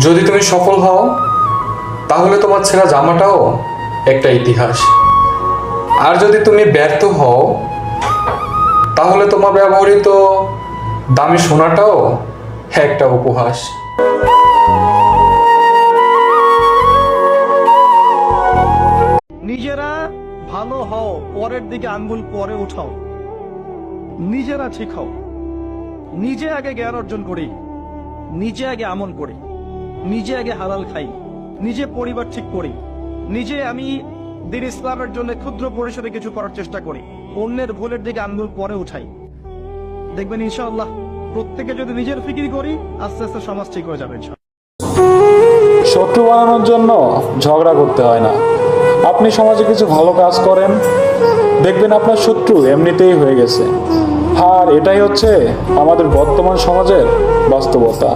যদি তুমি সফল হও তাহলে তোমার ছেঁড়া জামাটাও একটা ইতিহাস, আর যদি তুমি ব্যর্থ হও তাহলে তোমার ব্যবহৃত দামি সোনাটাও একটা উপহাস। নিজেরা ভালো হও, পরের দিকে আঙ্গুল পরে উঠাও। নিজেরা ঠিক হও, নিজে আগে জ্ঞান অর্জন করি, নিজে আগে আমল করি, নিজে আগে হালাল খাই, নিজে পরিবার ঠিক করি, নিজে আমি দিন ইসলামের জন্য ক্ষুদ্র পরিসরে কিছু করার চেষ্টা করি, অন্যের ভুলের দিকে আঙ্গুল পরে উঠাই। দেখবেন ইনশাআল্লাহ প্রত্যেকে যদি নিজের ফিকির করি, আস্তে আস্তে সমাজ ঠিক হয়ে যাবে ইনশাআল্লাহ। শত্রু বানানোর জন্য ঝগড়া করতে হয় না। আপনি সমাজে কিছু ভালো কাজ করেন, দেখবেন আপনার শত্রু এমনিতেই হয়ে গেছে। আর এটাই হচ্ছে আমাদের বর্তমান সমাজের বাস্তবতা।